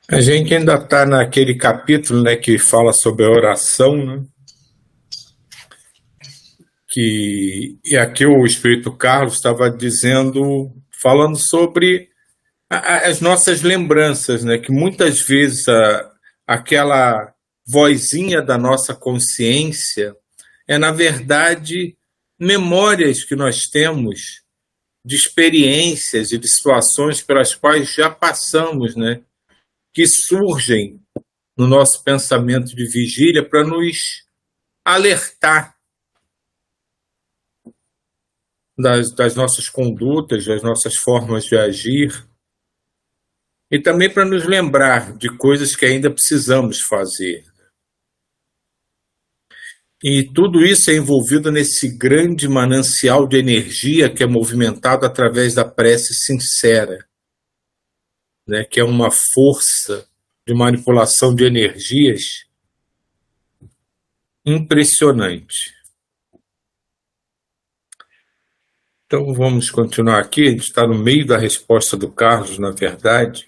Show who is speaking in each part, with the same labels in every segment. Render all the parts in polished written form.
Speaker 1: A gente ainda está naquele capítulo, né, que fala sobre a oração, né, e aqui o Espírito Carlos estava dizendo, falando sobre as nossas lembranças, né, que muitas vezes aquela vozinha da nossa consciência é, na verdade, memórias que nós temos de experiências e de situações pelas quais já passamos, né, que surgem no nosso pensamento de vigília para nos alertar das nossas condutas, das nossas formas de agir, e também para nos lembrar de coisas que ainda precisamos fazer. E tudo isso é envolvido nesse grande manancial de energia que é movimentado através da prece sincera, né, que é uma força de manipulação de energias impressionante. Então vamos continuar aqui, a gente está no meio da resposta do Carlos, na verdade.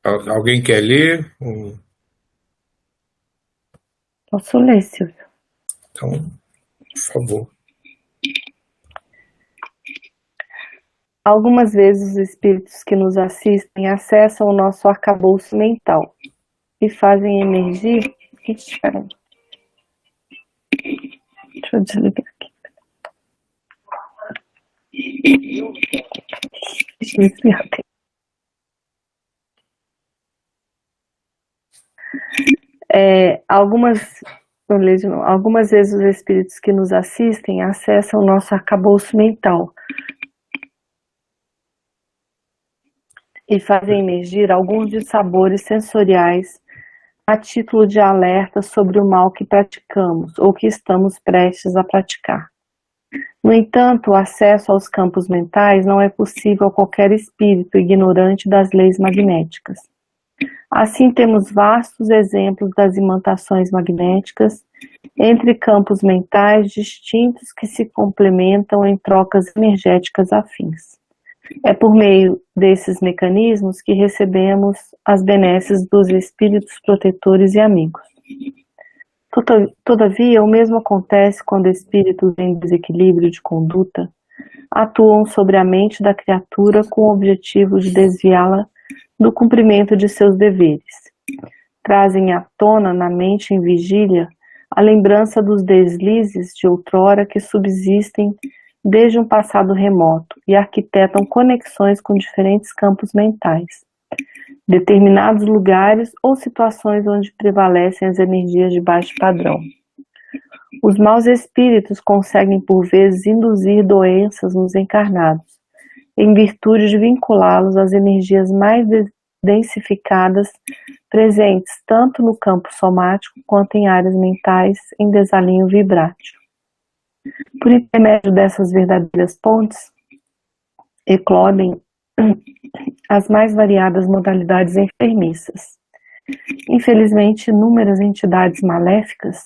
Speaker 1: Alguém quer ler?
Speaker 2: Posso ler, Silvio?
Speaker 1: Então, por favor.
Speaker 2: Algumas vezes os espíritos que nos assistem acessam o nosso arcabouço mental e fazem emergir... Espera. Deixa eu desligar aqui. Deixa eu desligar aqui. Algumas vezes os espíritos que nos assistem acessam o nosso arcabouço mental e fazem emergir alguns dissabores sensoriais a título de alerta sobre o mal que praticamos ou que estamos prestes a praticar. No entanto, o acesso aos campos mentais não é possível a qualquer espírito ignorante das leis magnéticas. Assim, temos vastos exemplos das imantações magnéticas entre campos mentais distintos que se complementam em trocas energéticas afins. É por meio desses mecanismos que recebemos as benesses dos espíritos protetores e amigos. Todavia, o mesmo acontece quando espíritos em desequilíbrio de conduta atuam sobre a mente da criatura com o objetivo de desviá-la do cumprimento de seus deveres. Trazem à tona na mente em vigília a lembrança dos deslizes de outrora que subsistem desde um passado remoto e arquitetam conexões com diferentes campos mentais, determinados lugares ou situações onde prevalecem as energias de baixo padrão. Os maus espíritos conseguem por vezes induzir doenças nos encarnados, em virtude de vinculá-los às energias mais densificadas presentes tanto no campo somático quanto em áreas mentais em desalinho vibrátil. Por intermédio dessas verdadeiras pontes, eclodem as mais variadas modalidades enfermiças. Infelizmente, inúmeras entidades maléficas,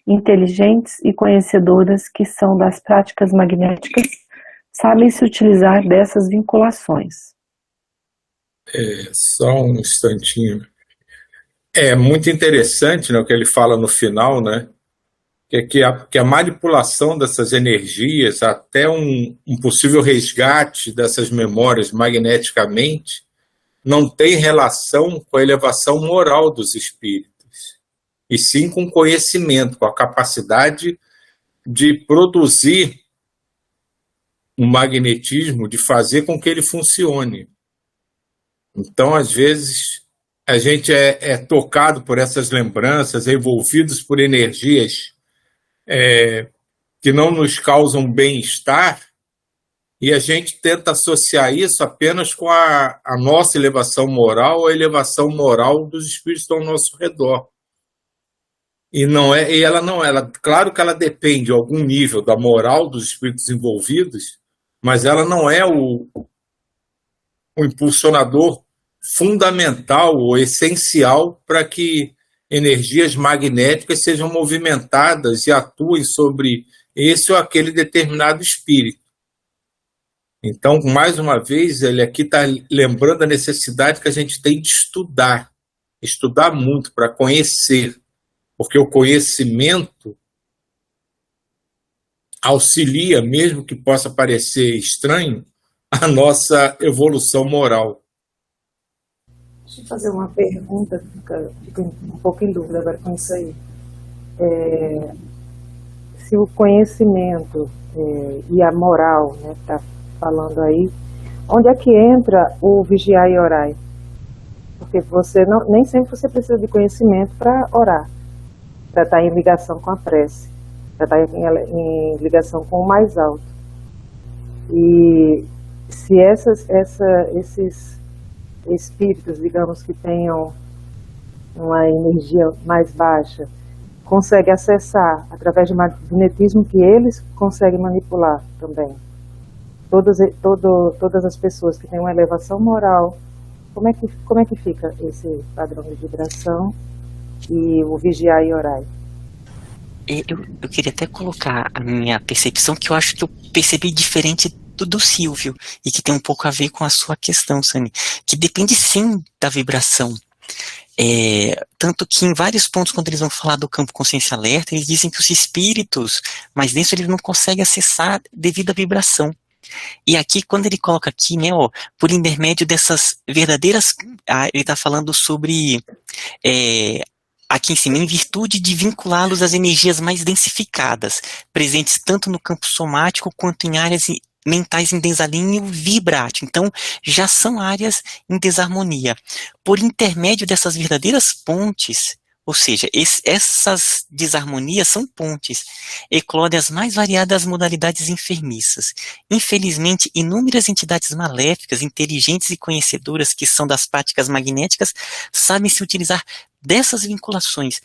Speaker 2: inteligentes e conhecedoras que são das práticas magnéticas, sabem se utilizar dessas vinculações.
Speaker 1: Só um instantinho. É muito interessante, né, o que ele fala no final, né? Que a manipulação dessas energias, até um possível resgate dessas memórias magneticamente, não tem relação com a elevação moral dos espíritos, e sim com conhecimento, com a capacidade de produzir um magnetismo, de fazer com que ele funcione. Então, às vezes, a gente é tocado por essas lembranças, é envolvidos por energias que não nos causam bem-estar, e a gente tenta associar isso apenas com a nossa elevação moral, a elevação moral dos espíritos que estão ao nosso redor. E não é, e ela não, ela, claro que ela depende de algum nível da moral dos espíritos envolvidos, mas ela não é o impulsionador fundamental ou essencial para que energias magnéticas sejam movimentadas e atuem sobre esse ou aquele determinado espírito. Então, mais uma vez, ele aqui está lembrando a necessidade que a gente tem de estudar muito para conhecer, porque o conhecimento auxilia, mesmo que possa parecer estranho, a nossa evolução moral.
Speaker 3: Deixa eu fazer uma pergunta, fico um pouco em dúvida agora com isso aí. Se o conhecimento e a moral, né, que está falando aí, onde é que entra o vigiar e orar? Porque você nem sempre você precisa de conhecimento para orar, para estar em ligação com a prece, para estar em ligação com o mais alto. E se esses espíritos, digamos, que tenham uma energia mais baixa, conseguem acessar através de magnetismo que eles conseguem manipular também. Todas as pessoas que têm uma elevação moral, como é que fica esse padrão de vibração e o vigiar e orar?
Speaker 4: Eu queria até colocar a minha percepção, que eu acho que eu percebi diferente do Silvio, e que tem um pouco a ver com a sua questão, Sani, que depende sim da vibração. Tanto que em vários pontos, quando eles vão falar do campo consciência alerta, eles dizem que os espíritos, mas dentro eles não conseguem acessar devido à vibração. E aqui, quando ele coloca aqui, né, por intermédio dessas verdadeiras, ele está falando sobre, aqui em cima, em virtude de vinculá-los às energias mais densificadas, presentes tanto no campo somático quanto em áreas mentais em desalinho vibrátil. Então, já são áreas em desarmonia. Por intermédio dessas verdadeiras pontes, ou seja, essas desarmonias são pontes, eclodem as mais variadas modalidades enfermiças. Infelizmente, inúmeras entidades maléficas, inteligentes e conhecedoras que são das práticas magnéticas, sabem se utilizar dessas vinculações.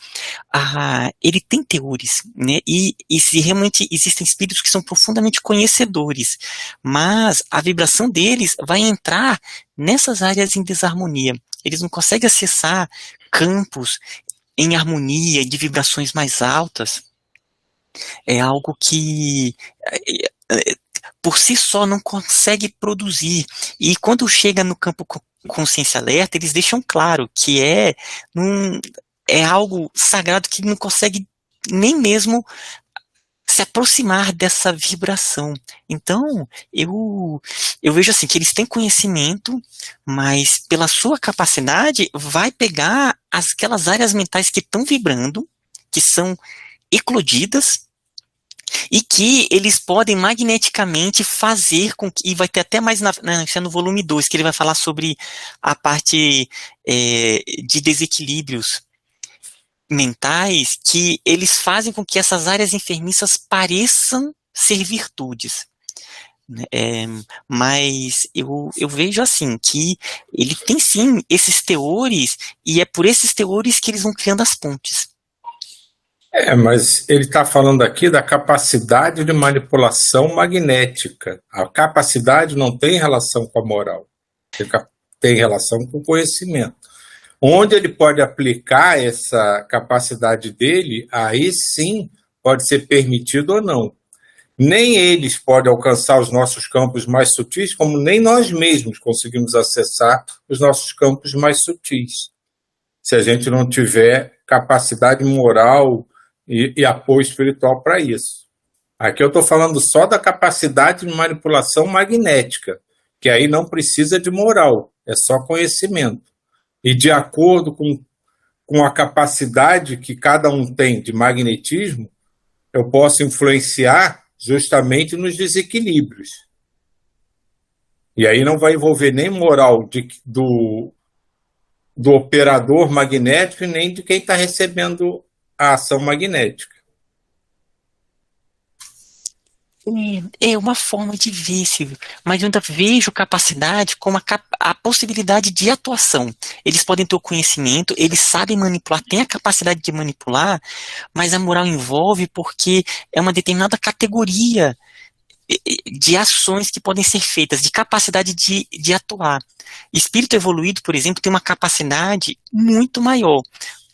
Speaker 4: Ele tem teores, né? E se realmente existem espíritos que são profundamente conhecedores, mas a vibração deles vai entrar nessas áreas em desarmonia. Eles não conseguem acessar campos em harmonia, de vibrações mais altas. É algo que por si só não consegue produzir. E quando chega no campo consciência alerta, eles deixam claro que é algo sagrado que não consegue nem mesmo se aproximar dessa vibração. Então, eu vejo assim, que eles têm conhecimento, mas pela sua capacidade, vai pegar aquelas áreas mentais que estão vibrando, que são eclodidas, e que eles podem magneticamente fazer com que, e vai ter até mais no volume 2, que ele vai falar sobre a parte de desequilíbrios mentais, que eles fazem com que essas áreas enfermiças pareçam ser virtudes. Mas eu vejo assim, que ele tem sim esses teores, e é por esses teores que eles vão criando as pontes.
Speaker 1: Mas ele está falando aqui da capacidade de manipulação magnética. A capacidade não tem relação com a moral, tem relação com o conhecimento. Onde ele pode aplicar essa capacidade dele, aí sim pode ser permitido ou não. Nem eles podem alcançar os nossos campos mais sutis, como nem nós mesmos conseguimos acessar os nossos campos mais sutis, se a gente não tiver capacidade moral e apoio espiritual para isso. Aqui eu estou falando só da capacidade de manipulação magnética, que aí não precisa de moral, é só conhecimento. E de acordo com a capacidade que cada um tem de magnetismo, eu posso influenciar justamente nos desequilíbrios. E aí não vai envolver nem moral do operador magnético e nem de quem está recebendo a ação magnética.
Speaker 4: É uma forma de ver, Silvio, mas eu ainda vejo capacidade como a possibilidade de atuação. Eles podem ter o conhecimento, eles sabem manipular, têm a capacidade de manipular, mas a moral envolve porque é uma determinada categoria de ações que podem ser feitas, de capacidade de atuar. Espírito evoluído, por exemplo, tem uma capacidade muito maior,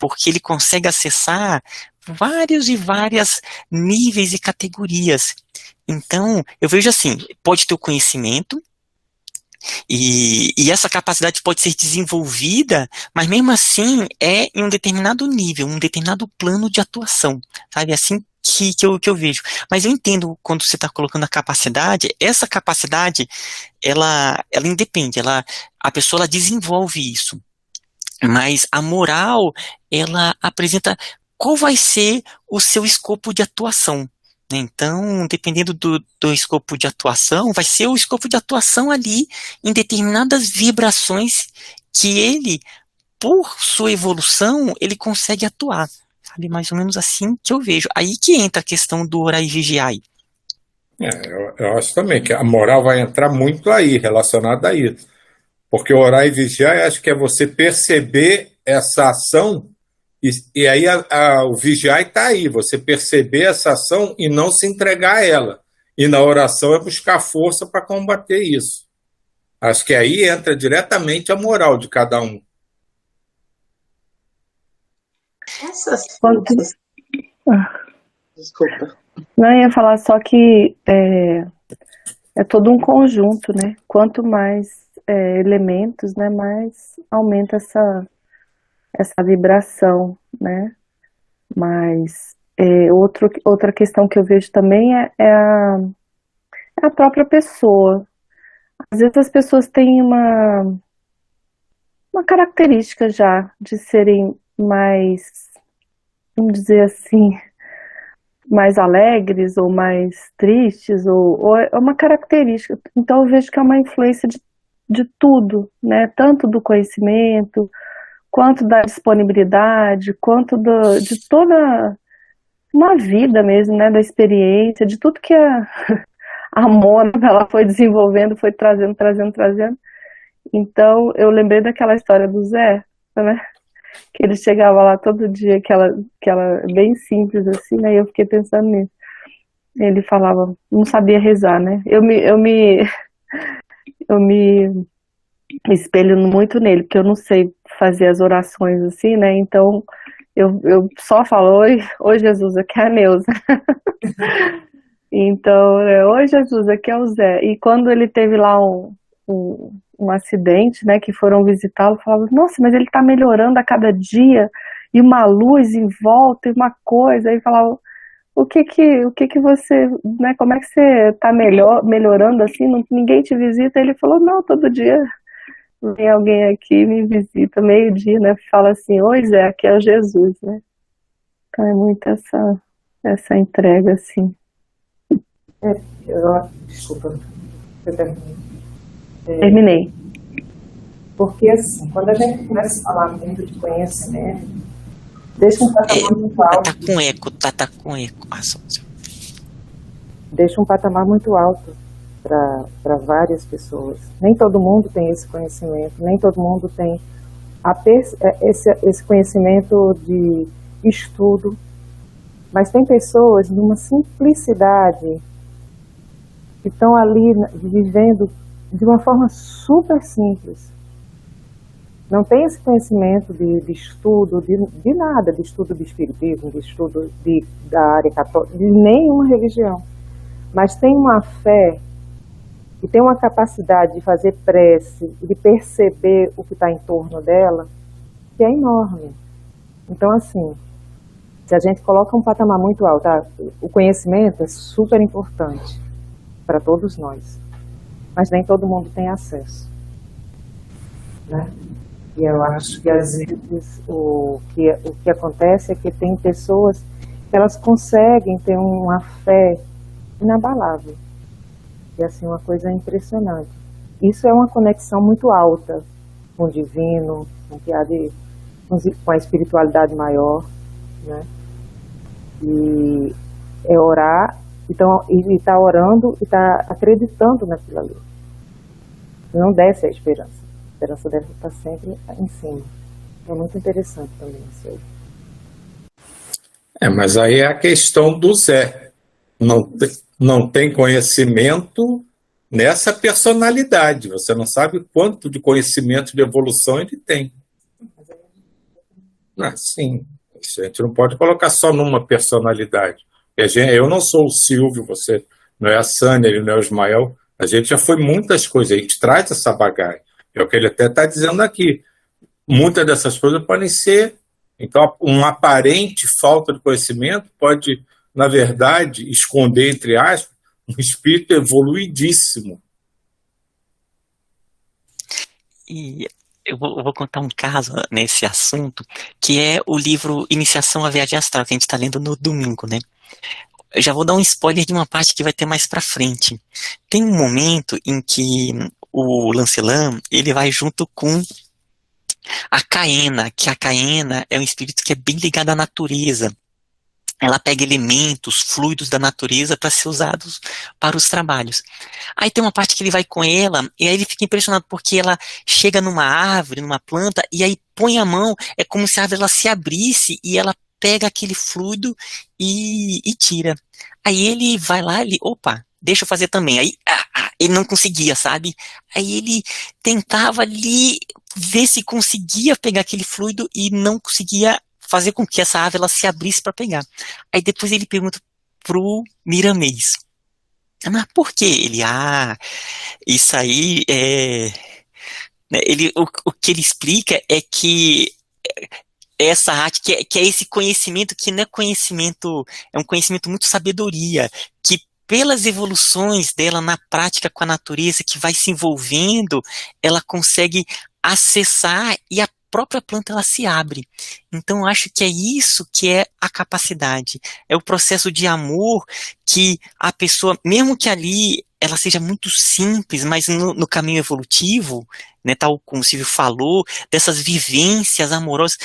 Speaker 4: porque ele consegue acessar vários e várias níveis e categorias Então, eu vejo assim, pode ter o conhecimento, e essa capacidade pode ser desenvolvida, mas mesmo assim é em um determinado nível, um determinado plano de atuação, sabe? Assim que eu vejo. Mas eu entendo quando você está colocando a capacidade, essa capacidade, ela independe, a pessoa ela desenvolve isso. Mas a moral, ela apresenta qual vai ser o seu escopo de atuação, né? Então, dependendo do escopo de atuação, vai ser o escopo de atuação ali em determinadas vibrações que ele, por sua evolução, ele consegue atuar. Sabe? Mais ou menos assim que eu vejo. Aí que entra a questão do orar e vigiar.
Speaker 1: Eu acho também que a moral vai entrar muito aí, relacionada a isso. Porque orar e vigiar, eu acho que é você perceber essa ação, e aí o vigiar está aí, você perceber essa ação e não se entregar a ela. E na oração é buscar força para combater isso. Acho que aí entra diretamente a moral de cada um.
Speaker 5: Essas
Speaker 2: Quando-
Speaker 5: forças. Desculpa.
Speaker 2: Não, eu ia falar só que é todo um conjunto, né? Quanto mais elementos, né, mais aumenta essa vibração, né? Mas outra questão que eu vejo também é a própria pessoa. Às vezes as pessoas têm uma característica já de serem mais, vamos dizer assim, mais alegres ou mais tristes, ou é uma característica. Então eu vejo que é uma influência de tudo, né? Tanto do conhecimento, quanto da disponibilidade, quanto de toda uma vida mesmo, né? Da experiência, de tudo que a Mona ela foi desenvolvendo, foi trazendo. Então eu lembrei daquela história do Zé, né? Que ele chegava lá todo dia, aquela bem simples assim, né? E eu fiquei pensando nisso. Ele falava, não sabia rezar, né? Eu me espelho muito nele, porque eu não sei fazer as orações assim, né? Então eu só falo, oi Jesus, aqui é a Neuza. Então, oi Jesus, aqui é o Zé. E quando ele teve lá um acidente, né, que foram visitá-lo, falavam, nossa, mas ele tá melhorando a cada dia, e uma luz em volta, e uma coisa, aí falavam, o que que você, né, como é que você tá melhorando assim, ninguém te visita? Ele falou, não, todo dia vem alguém aqui, me visita, meio-dia, né, fala assim, oi Zé, aqui é o Jesus, né. Então é muito essa entrega, assim.
Speaker 3: Desculpa, eu terminei.
Speaker 2: Terminei.
Speaker 3: Porque assim, quando a gente começa a falar muito de conhecimento, deixa um patamar muito alto.
Speaker 4: Tá com eco, tá com eco.
Speaker 3: Deixa um patamar muito alto para várias pessoas. Nem todo mundo tem esse conhecimento, nem todo mundo tem esse conhecimento de estudo, mas tem pessoas numa simplicidade que estão ali vivendo de uma forma super simples. Não tem esse conhecimento de estudo, de nada, de estudo de espiritismo, de estudo da área católica, de nenhuma religião. Mas tem uma fé e tem uma capacidade de fazer prece, de perceber o que está em torno dela, que é enorme. Então, assim, se a gente coloca um patamar muito alto, o conhecimento é super importante para todos nós, mas nem todo mundo tem acesso, né? E eu acho que às vezes o que acontece é que tem pessoas que elas conseguem ter uma fé inabalável, e assim, uma coisa impressionante. Isso é uma conexão muito alta com o divino, com a espiritualidade maior, né? E é orar, então, e está orando e está acreditando naquilo ali. Não desce a esperança. A esperança deve estar sempre em cima. É muito interessante também isso aí.
Speaker 1: Mas aí é a questão do Zé. Não tem conhecimento nessa personalidade. Você não sabe quanto de conhecimento de evolução ele tem. Sim, a gente não pode colocar só numa personalidade. Eu não sou o Silvio, você não é a Sânia, ele não é o Ismael. A gente já foi muitas coisas, a gente traz essa bagagem. É o que ele até está dizendo aqui. Muitas dessas coisas podem ser. Então, uma aparente falta de conhecimento pode, na verdade, esconder, entre aspas, um espírito evoluidíssimo.
Speaker 4: E eu vou contar um caso nesse assunto, que é o livro Iniciação à Viagem Astral, que a gente está lendo no domingo, né? Eu já vou dar um spoiler de uma parte que vai ter mais pra frente. Tem um momento em que o Lancelin, ele vai junto com a Caena, que a Caena é um espírito que é bem ligado à natureza. Ela pega elementos, fluidos da natureza para ser usados para os trabalhos. Aí tem uma parte que ele vai com ela, e aí ele fica impressionado porque ela chega numa árvore, numa planta, e aí põe a mão, é como se a árvore ela se abrisse e ela pega aquele fluido e tira. Aí ele vai lá, opa, deixa eu fazer também. Aí ele não conseguia, sabe? Aí ele tentava ali ver se conseguia pegar aquele fluido e não conseguia fazer com que essa ave ela se abrisse para pegar. Aí depois ele pergunta pro Miramês, mas por quê? Ele, isso aí é... o que ele explica é que essa arte, que é esse conhecimento que não é conhecimento, é um conhecimento muito sabedoria, que pelas evoluções dela na prática com a natureza, que vai se envolvendo, ela consegue acessar e a própria planta ela se abre. Então eu acho que é isso que é a capacidade, é o processo de amor que a pessoa, mesmo que ali ela seja muito simples, mas no caminho evolutivo, né, tal como o Silvio falou, dessas vivências amorosas,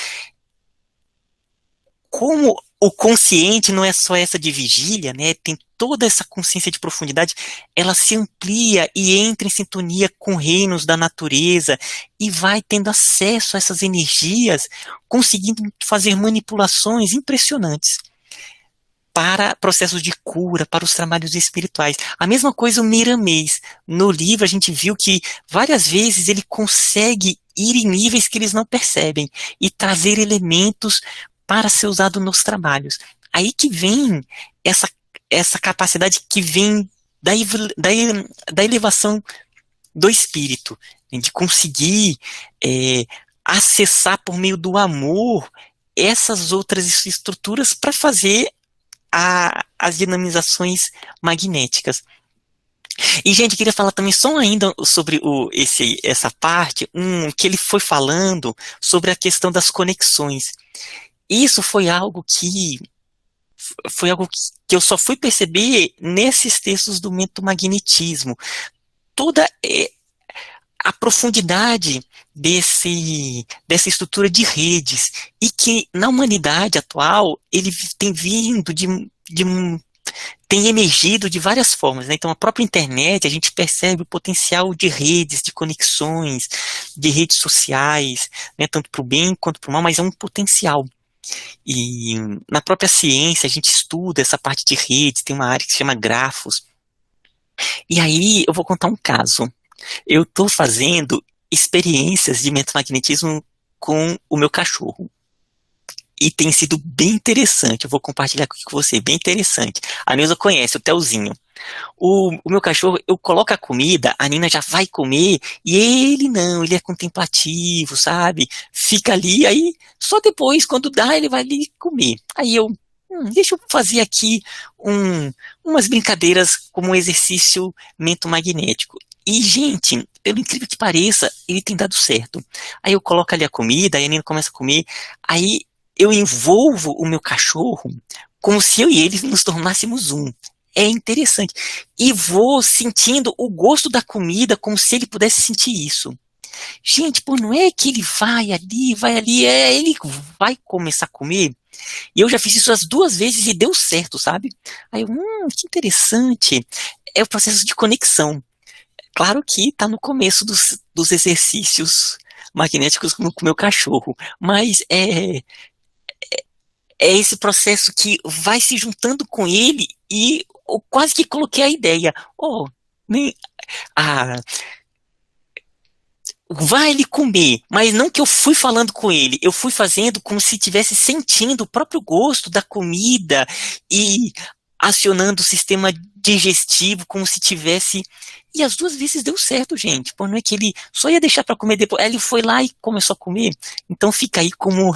Speaker 4: como o consciente não é só essa de vigília, né, tem toda essa consciência de profundidade, ela se amplia e entra em sintonia com reinos da natureza e vai tendo acesso a essas energias, conseguindo fazer manipulações impressionantes para processos de cura, para os trabalhos espirituais. A mesma coisa o Miramês. No livro a gente viu que várias vezes ele consegue ir em níveis que eles não percebem e trazer elementos para ser usado nos trabalhos. Aí que vem essa capacidade que vem da elevação do espírito, né, de conseguir acessar por meio do amor essas outras estruturas para fazer as dinamizações magnéticas. E, gente, queria falar também só ainda sobre essa parte, que ele foi falando sobre a questão das conexões. Isso foi algo que eu só fui perceber nesses textos do mentomagnetismo. Toda a profundidade dessa estrutura de redes, e que na humanidade atual ele tem vindo tem emergido de várias formas, né? Então a própria internet, a gente percebe o potencial de redes, de conexões, de redes sociais, né? Tanto para o bem quanto para o mal, mas é um potencial. E na própria ciência a gente estuda essa parte de redes, tem uma área que se chama grafos. E aí eu vou contar um caso. Eu estou fazendo experiências de mentomagnetismo com o meu cachorro. E tem sido bem interessante. Eu vou compartilhar aqui com você, bem interessante. A Neuza conhece, o Telzinho. O meu cachorro, eu coloco a comida, a Nina já vai comer, e ele não, ele é contemplativo, sabe? Fica ali, aí só depois, quando dá, ele vai ali comer. Aí eu, deixa eu fazer aqui umas brincadeiras como um exercício mentomagnético. E, gente, pelo incrível que pareça, ele tem dado certo. Aí eu coloco ali a comida, aí a Nina começa a comer, aí eu envolvo o meu cachorro como se eu e ele nos tornássemos um. É interessante. E vou sentindo o gosto da comida como se ele pudesse sentir isso. Gente, pô, não é que ele vai ali, ele vai começar a comer. E eu já fiz isso as 2 vezes e deu certo, sabe? Aí eu, que interessante. É o processo de conexão. Claro que está no começo dos exercícios magnéticos com o meu cachorro, mas é esse processo que vai se juntando com ele e eu quase que coloquei a ideia, vai ele comer, mas não que eu fui falando com ele, eu fui fazendo como se estivesse sentindo o próprio gosto da comida e acionando o sistema digestivo como se tivesse. E as 2 vezes deu certo, gente. Pô, não é que ele só ia deixar para comer depois. Aí ele foi lá e começou a comer. Então fica aí como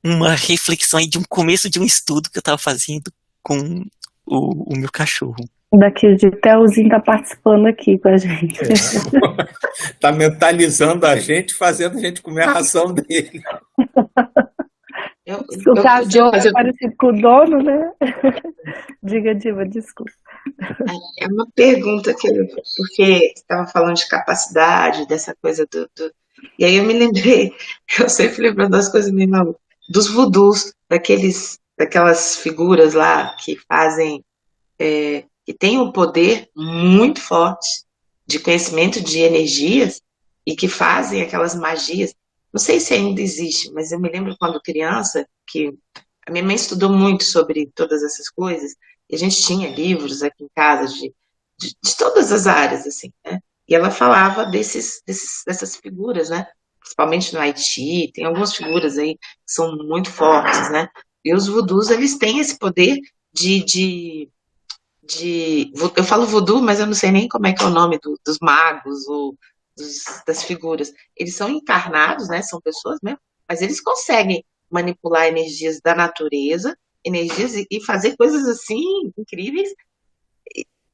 Speaker 4: uma reflexão aí de um começo de um estudo que eu estava fazendo com o meu cachorro.
Speaker 2: Daqui de Telzinho tá participando aqui com a gente.
Speaker 1: Tá mentalizando a gente, fazendo a gente comer a ração dele.
Speaker 2: O cachorro é parecido com o dono, né? Diga, Diva, desculpa.
Speaker 5: É uma pergunta porque você estava falando de capacidade, dessa coisa E aí eu me lembrei, eu sempre lembrando das coisas meio malucas, dos voodoos, daquelas figuras lá que fazem, que têm um poder muito forte de conhecimento de energias e que fazem aquelas magias. Não sei se ainda existe, mas eu me lembro quando criança que a minha mãe estudou muito sobre todas essas coisas e a gente tinha livros aqui em casa de todas as áreas, assim, né? E ela falava dessas figuras, né? Principalmente no Haiti, tem algumas figuras aí que são muito fortes, né? E os voodoos, eles têm esse poder eu falo voodoo, mas eu não sei nem como é que é o nome dos magos ou das figuras. Eles são encarnados, né? São pessoas mesmo, mas eles conseguem manipular energias da natureza, energias e fazer coisas assim incríveis,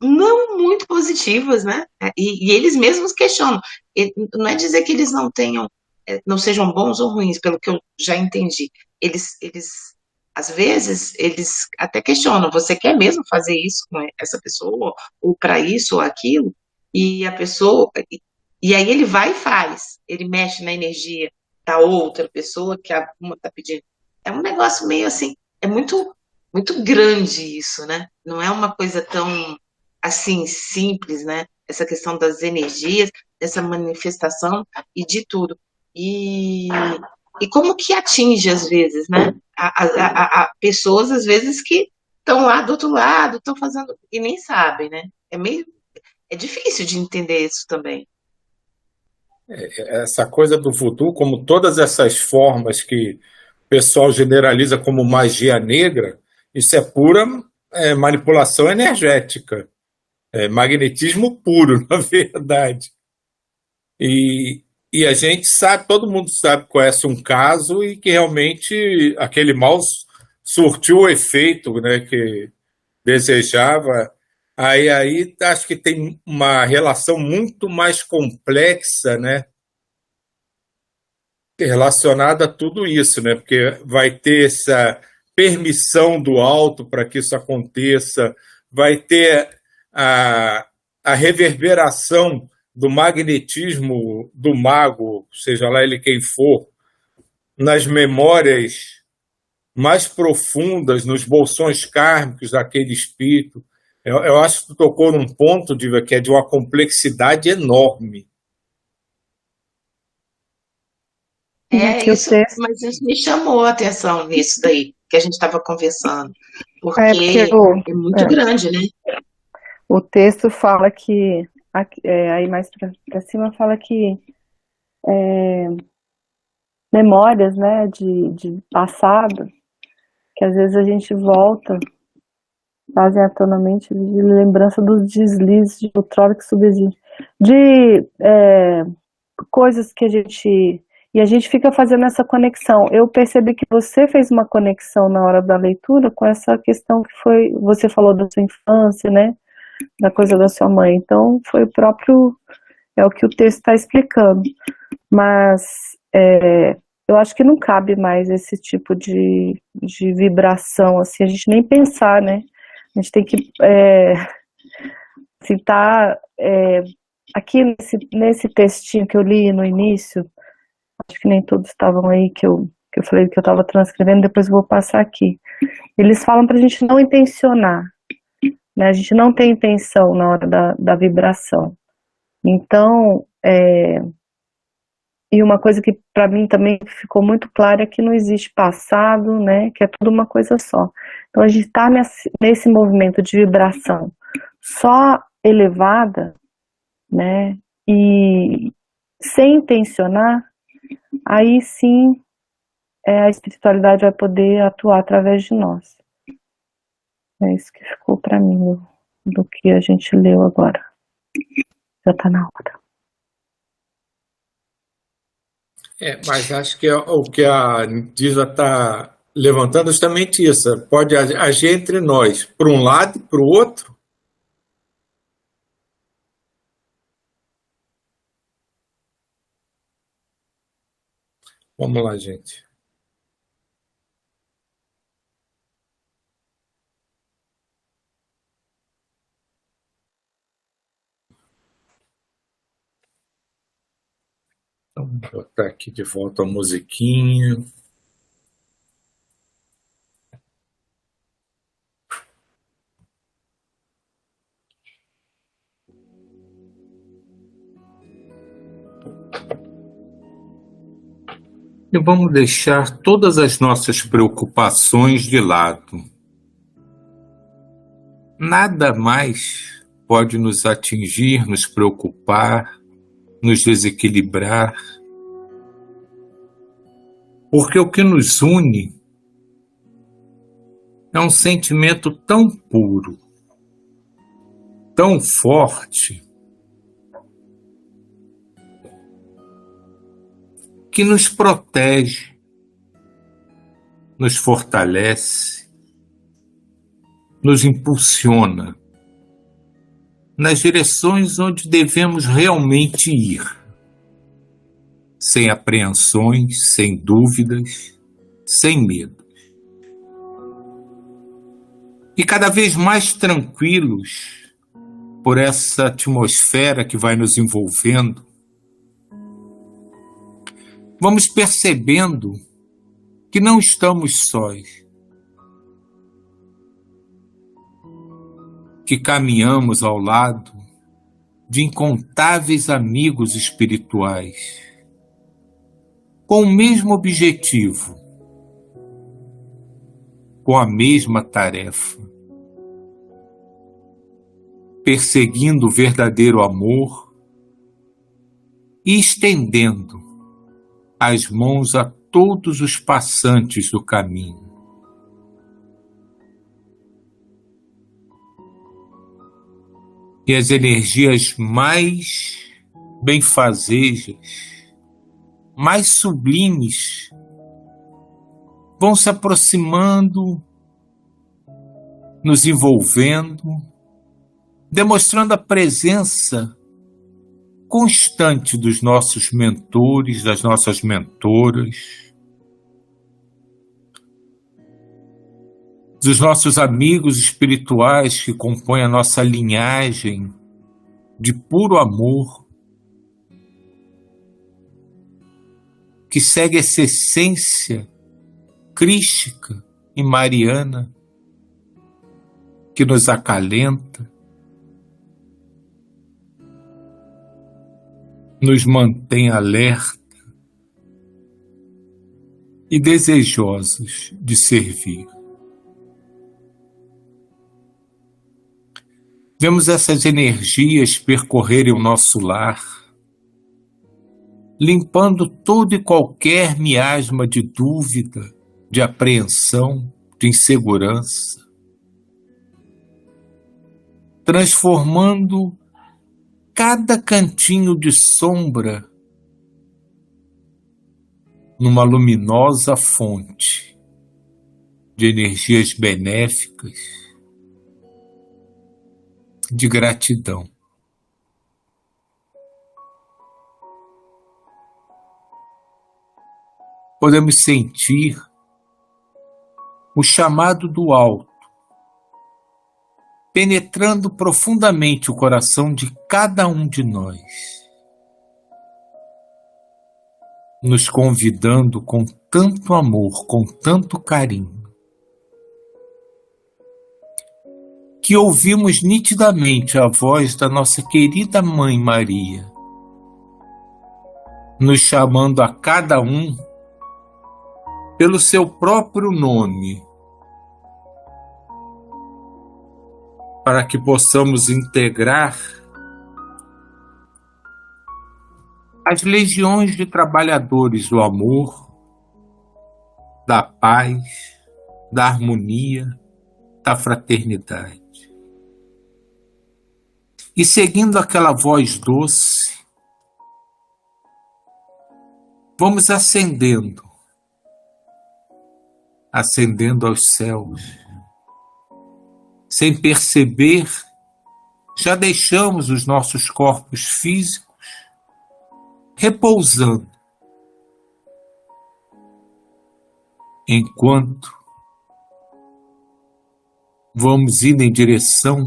Speaker 5: não muito positivas, né? E eles mesmos questionam. Não é dizer que eles não tenham, não sejam bons ou ruins, pelo que eu já entendi. Eles às vezes, eles até questionam, você quer mesmo fazer isso com essa pessoa? Ou para isso ou aquilo? E a pessoa... E aí ele vai e faz. Ele mexe na energia da outra pessoa que a uma está pedindo. É um negócio meio assim, é muito grande isso, né? Não é uma coisa tão assim simples, né? Essa questão das energias, dessa manifestação e de tudo. E como que atinge às vezes, né? A pessoas às vezes que estão lá do outro lado, estão fazendo e nem sabem, né? É difícil de entender isso também.
Speaker 1: Essa coisa do voodoo, como todas essas formas que o pessoal generaliza como magia negra, isso é pura manipulação energética, é magnetismo puro, na verdade. E a gente sabe, todo mundo sabe, conhece um caso e que realmente aquele mal surtiu o efeito, né, que desejava. Aí acho que tem uma relação muito mais complexa, né, relacionada a tudo isso, né, porque vai ter essa permissão do alto para que isso aconteça, vai ter a reverberação do magnetismo do mago, seja lá ele quem for, nas memórias mais profundas, nos bolsões kármicos daquele espírito. Eu acho que tu tocou num ponto, Diva, que é de uma complexidade enorme.
Speaker 5: Isso, mas isso me chamou a atenção nisso daí, que a gente estava conversando, porque é muito grande, né?
Speaker 2: O texto fala que, aí mais para cima fala que memórias, né, de passado, que às vezes a gente volta, fazem à tona mente de lembrança dos deslizes de outrora que subsiste, de coisas que a gente fica fazendo essa conexão. Eu percebi que você fez uma conexão na hora da leitura com essa questão que você falou da sua infância, né, da coisa da sua mãe. Então foi é o que o texto está explicando. Mas eu acho que não cabe mais esse tipo de vibração, assim, a gente nem pensar, né? A gente tem que assim, aqui nesse textinho que eu li no início, acho que nem todos estavam aí, que eu falei que eu estava transcrevendo, depois eu vou passar aqui. Eles falam para a gente não intencionar, né? A gente não tem intenção na hora da vibração. Então, e uma coisa que para mim também ficou muito clara é que não existe passado, né? Que é tudo uma coisa só. Então a gente está nesse movimento de vibração só elevada, né? E sem intencionar, aí sim a espiritualidade vai poder atuar através de nós. É isso que ficou para mim do que a gente leu agora. Já está na hora.
Speaker 1: Mas acho que o que a Disa está levantando é justamente isso. Pode agir entre nós, para um lado e para o outro. Vamos lá, gente. Então, vou botar aqui de volta a musiquinha. E vamos deixar todas as nossas preocupações de lado. Nada mais pode nos atingir, nos preocupar, nos desequilibrar. Porque o que nos une é um sentimento tão puro, tão forte, que nos protege, nos fortalece, nos impulsiona nas direções onde devemos realmente ir, sem apreensões, sem dúvidas, sem medo. E cada vez mais tranquilos por essa atmosfera que vai nos envolvendo, vamos percebendo que não estamos sós, que caminhamos ao lado de incontáveis amigos espirituais, com o mesmo objetivo, com a mesma tarefa, perseguindo o verdadeiro amor e estendendo as mãos a todos os passantes do caminho. E as energias mais benfazejas, mais sublimes, vão se aproximando, nos envolvendo, demonstrando a presença constante dos nossos mentores, das nossas mentoras, dos nossos amigos espirituais que compõem a nossa linhagem de puro amor, que segue essa essência crística e mariana, que nos acalenta, nos mantém alerta e desejosos de servir. Vemos essas energias percorrerem o nosso lar, limpando todo e qualquer miasma de dúvida, de apreensão, de insegurança, transformando cada cantinho de sombra numa luminosa fonte de energias benéficas, de gratidão. Podemos sentir o chamado do alto, penetrando profundamente o coração de cada um de nós, nos convidando com tanto amor, com tanto carinho, que ouvimos nitidamente a voz da nossa querida Mãe Maria, nos chamando a cada um pelo seu próprio nome, para que possamos integrar as legiões de trabalhadores do amor, da paz, da harmonia, da fraternidade. E seguindo aquela voz doce, vamos ascendendo aos céus. Sem perceber, já deixamos os nossos corpos físicos repousando, enquanto vamos indo em direção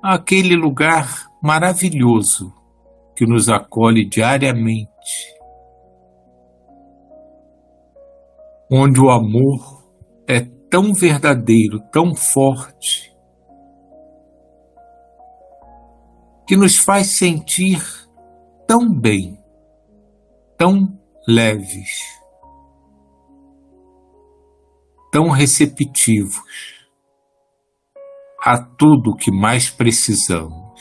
Speaker 1: àquele lugar maravilhoso que nos acolhe diariamente, onde o amor é tão verdadeiro, tão forte, que nos faz sentir tão bem, tão leves, tão receptivos a tudo o que mais precisamos.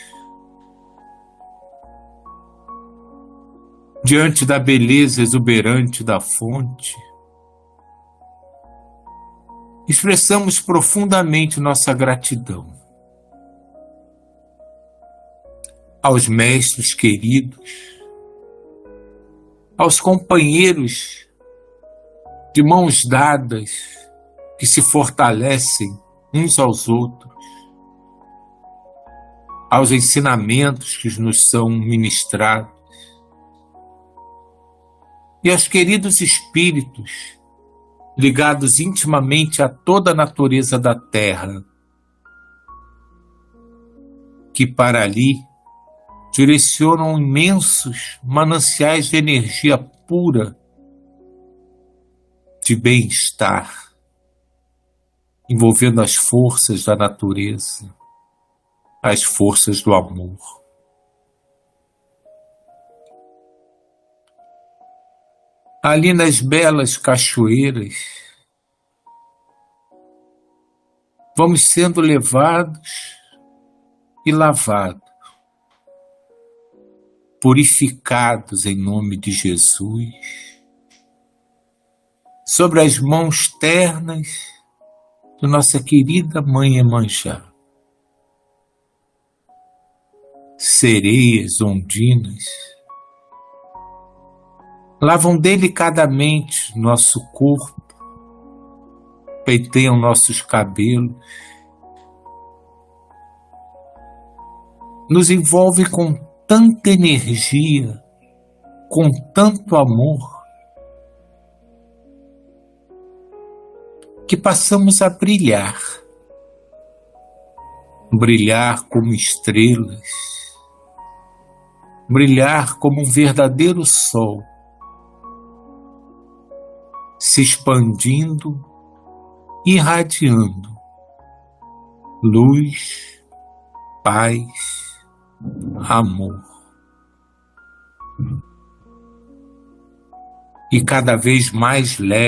Speaker 1: Diante da beleza exuberante da fonte, expressamos profundamente nossa gratidão aos mestres queridos, aos companheiros de mãos dadas que se fortalecem uns aos outros, aos ensinamentos que nos são ministrados e aos queridos espíritos ligados intimamente a toda a natureza da Terra, que para ali direcionam imensos mananciais de energia pura, de bem-estar, envolvendo as forças da natureza, as forças do amor. Ali nas belas cachoeiras, vamos sendo levados e lavados, purificados em nome de Jesus, sobre as mãos ternas de nossa querida Mãe Iemanjá. Sereias, ondinas, lavam delicadamente nosso corpo, penteiam nossos cabelos, nos envolvem com tanta energia, com tanto amor, que passamos a brilhar como estrelas, brilhar como um verdadeiro sol, se expandindo, irradiando luz, paz, amor. E cada vez mais leve,